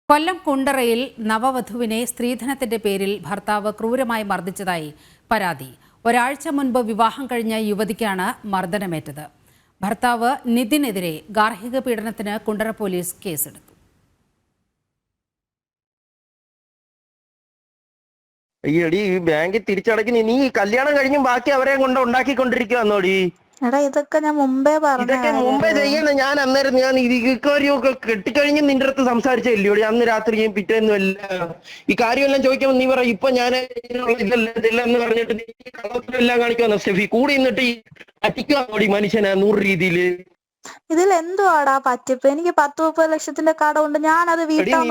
കൊല്ലം കുണ്ടറയിൽ നവവധുവിനെ സ്ത്രീധനത്തിന്റെ പേരിൽ ഭർത്താവ് ക്രൂരമായി മർദ്ദിച്ചതായി പരാതി. ഒരാഴ്ച മുൻപ് വിവാഹം കഴിഞ്ഞ യുവതിക്കാണ് മർദ്ദനമേറ്റത്. ഭർത്താവ് നിതിനെതിരെ ഗാർഹിക പീഡനത്തിന് കുണ്ടറ പോലീസ് കേസെടുത്തു. ഈ ബാങ്കിൽ തിരിച്ചടയ്ക്കുന്ന നീ കല്യാണം കഴിഞ്ഞും ബാക്കി അവരെ കൊണ്ട് ഉണ്ടാക്കിക്കൊണ്ടിരിക്കുവാന്നോടി. എടാ ഇതൊക്കെ ഞാൻ മുമ്പേ ഇതൊക്കെ മുമ്പേ ചെയ്യണം. ഞാൻ അന്നേരം ഞാൻ ഇതൊക്കെ കെട്ടിക്കഴിഞ്ഞ് നിന്റെ അടുത്ത് സംസാരിച്ചില്ലയോടി അന്ന് രാത്രിയും പിറ്റേന്നും എല്ലാം ഈ കാര്യമെല്ലാം ചോദിക്കുമ്പോൾ നീ പറ ഇപ്പൊ ഞാൻ ഇതെല്ലാം പറഞ്ഞിട്ട് നീ കള്ളത്തിലെല്ലാം കാണിക്കുവാന്നോ സ്റ്റെഫി? കൂടി നിന്നിട്ട് ഈ അടിക്കുവാന്നോടി മനുഷ്യനെ 100 രീതിയില്. ഇതിൽ എന്തുവാടാ പറ്റിപ്പ്? എനിക്ക് 10-30 ലക്ഷത്തിന്റെ കടമുണ്ട്. ഞാനത് വീട്ടാൻ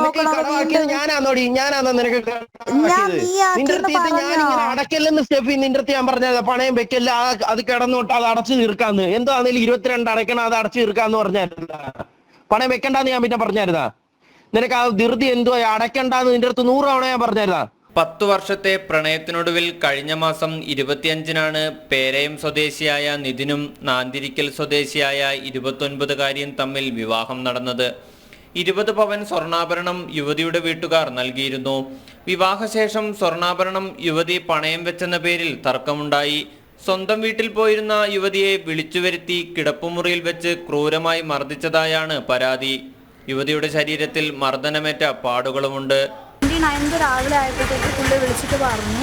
അടക്കല്ലെന്ന് സ്റ്റെഫി നിന്റെ അടുത്ത് ഞാൻ പറഞ്ഞത്. പണയം വെക്കല്ല, അത് കിടന്നോട്ട് അത് അടച്ചു തീർക്കാന്ന്. എന്താണെങ്കിലും 22 അടയ്ക്കണം, അത് അടച്ചു തീർക്കാന്ന് പറഞ്ഞായിരുന്ന. പണയം വെക്കണ്ടെന്ന് ഞാൻ പിന്നെ പറഞ്ഞായിരുന്നാ? നിനക്ക് ആ ധൃതി എന്തോ അടയ്ക്കണ്ടെന്ന് നിന്റെ അടുത്ത് 100 തവണ ഞാൻ പറഞ്ഞായിരുന്നാ? 10 വർഷത്തെ പ്രണയത്തിനൊടുവിൽ കഴിഞ്ഞ മാസം 25-നാണ് പേരയം സ്വദേശിയായ നിതിനും നാന്തിരിക്കൽ സ്വദേശിയായ 29-കാരിയും തമ്മിൽ വിവാഹം നടന്നത്. 20 പവൻ സ്വർണ്ണാഭരണം യുവതിയുടെ വീട്ടുകാർ നൽകിയിരുന്നു. വിവാഹശേഷം സ്വർണ്ണാഭരണം യുവതി പണയം വെച്ചെന്ന പേരിൽ തർക്കമുണ്ടായി. സ്വന്തം വീട്ടിൽ പോയിരുന്ന യുവതിയെ വിളിച്ചുവരുത്തി കിടപ്പുമുറിയിൽ വെച്ച് ക്രൂരമായി മർദ്ദിച്ചതായാണ് പരാതി. യുവതിയുടെ ശരീരത്തിൽ മർദ്ദനമേറ്റ പാടുകളുമുണ്ട്. 29 രാവിലെ ആയപ്പോഴത്തേക്ക് പുള്ളി വിളിച്ചിട്ട് പറഞ്ഞു,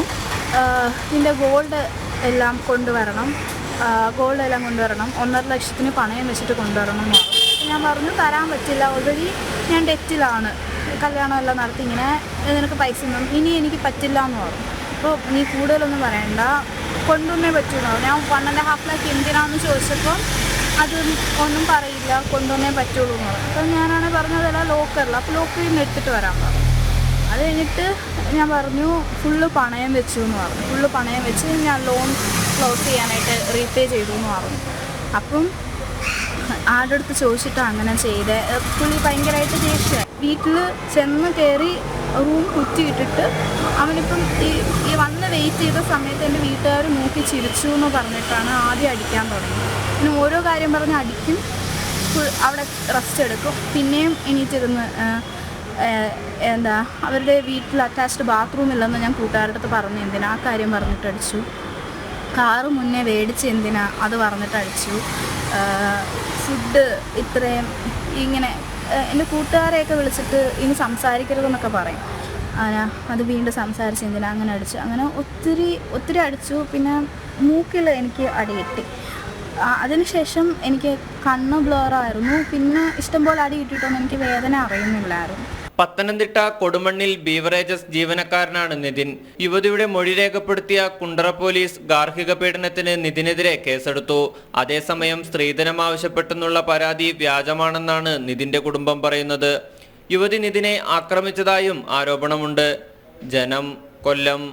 നിന്റെ ഗോൾഡ് എല്ലാം കൊണ്ടുവരണം, 1.5 ലക്ഷത്തിന് പണയം വെച്ചിട്ട് കൊണ്ടുവരണം എന്ന് പറഞ്ഞു. ഞാൻ പറഞ്ഞു തരാൻ പറ്റില്ല, ഓൾറെഡി ഞാൻ ഡെറ്റിലാണ്, കല്യാണം എല്ലാം നടത്തി, ഇങ്ങനെ നിനക്ക് പൈസ ഒന്നും ഇനി എനിക്ക് പറ്റില്ല എന്ന് പറഞ്ഞു. അപ്പോൾ നീ കൂടുതലൊന്നും പറയണ്ട, കൊണ്ടുവന്നേ പറ്റുമെന്ന് പറഞ്ഞു. ഞാൻ 1.5 ലക്ഷം എന്തിനാണെന്ന് ചോദിച്ചപ്പോൾ അത് ഒന്നും പറയില്ല, കൊണ്ടുവന്നേ പറ്റുള്ളൂ എന്ന് പറഞ്ഞു. അപ്പോൾ ഞാനാണ് പറഞ്ഞതല്ല ലോക്കറിൽ, അപ്പോൾ ലോക്കറിൽ നിന്ന് എടുത്തിട്ട് വരാൻ പറഞ്ഞു. അത് കഴിഞ്ഞിട്ട് ഞാൻ പറഞ്ഞു ഫുള്ള് പണയം വെച്ചു എന്ന് പറഞ്ഞു. ഫുള്ള് പണയം വെച്ച് ഞാൻ ലോൺ ക്ലോസ് ചെയ്യാനായിട്ട് റീപേ ചെയ്തു എന്ന് പറഞ്ഞു. അപ്പം ആരുടെ അടുത്ത് ചോദിച്ചിട്ട് അങ്ങനെ ചെയ്തേ. പുള്ളി ഭയങ്കരമായിട്ട് ദേഷ്യമായി. വീട്ടിൽ ചെന്ന് കയറി റൂം കുറ്റിയിട്ടിട്ട് അവനിപ്പം ഈ വന്ന് വെയിറ്റ് ചെയ്ത സമയത്ത് എൻ്റെ വീട്ടുകാർ നോക്കി ചിരിച്ചു എന്ന് പറഞ്ഞിട്ടാണ് ആദ്യം അടിക്കാൻ തുടങ്ങി. പിന്നെ ഓരോ കാര്യം പറഞ്ഞ് അടിക്കും, അവിടെ റെസ്റ്റ് എടുക്കും, പിന്നെയും എണീറ്റിരുന്ന് അവരുടെ വീട്ടിൽ അറ്റാച്ച്ഡ് ബാത്റൂം ഇല്ലെന്ന് ഞാൻ കൂട്ടുകാരുടെ അടുത്ത് പറഞ്ഞു. എന്തിനാ ആ കാര്യം പറഞ്ഞിട്ട് അടിച്ചു. കാറ് മുന്നേ മേടിച്ച് എന്തിനാ അത് പറഞ്ഞിട്ട് അടിച്ചു. ഫുഡ് ഇത്രയും ഇങ്ങനെ എൻ്റെ കൂട്ടുകാരെയൊക്കെ വിളിച്ചിട്ട് ഇനി സംസാരിക്കരുതെന്നൊക്കെ പറയും. അത് വീണ്ടും സംസാരിച്ച് എന്തിനാ അങ്ങനെ അടിച്ചു. അങ്ങനെ ഒത്തിരി അടിച്ചു. പിന്നെ മൂക്കിൽ എനിക്ക് അടി കിട്ടി. അതിനുശേഷം എനിക്ക് കണ്ണ് ബ്ലറായിരുന്നു. പിന്നെ ഇഷ്ടംപോലെ അടി കിട്ടിയിട്ടൊന്നും എനിക്ക് വേദന അറിയുന്നില്ലായിരുന്നു. പത്തനംതിട്ട കൊടുമണ്ണിൽ ബീവറേജസ് ജീവനക്കാരനാണ് നിതിൻ. യുവതിയുടെ മൊഴി രേഖപ്പെടുത്തിയ കുണ്ടറ പോലീസ് ഗാർഹിക പീഡനത്തിന് നിതിനെതിരെ കേസെടുത്തു. അതേസമയം സ്ത്രീധനം ആവശ്യപ്പെട്ടെന്നുള്ള പരാതി വ്യാജമാണെന്നാണ് നിതിന്റെ കുടുംബം പറയുന്നത്. യുവതി നിതിനെ ആക്രമിച്ചതായും ആരോപണമുണ്ട്. ജനം, കൊല്ലം.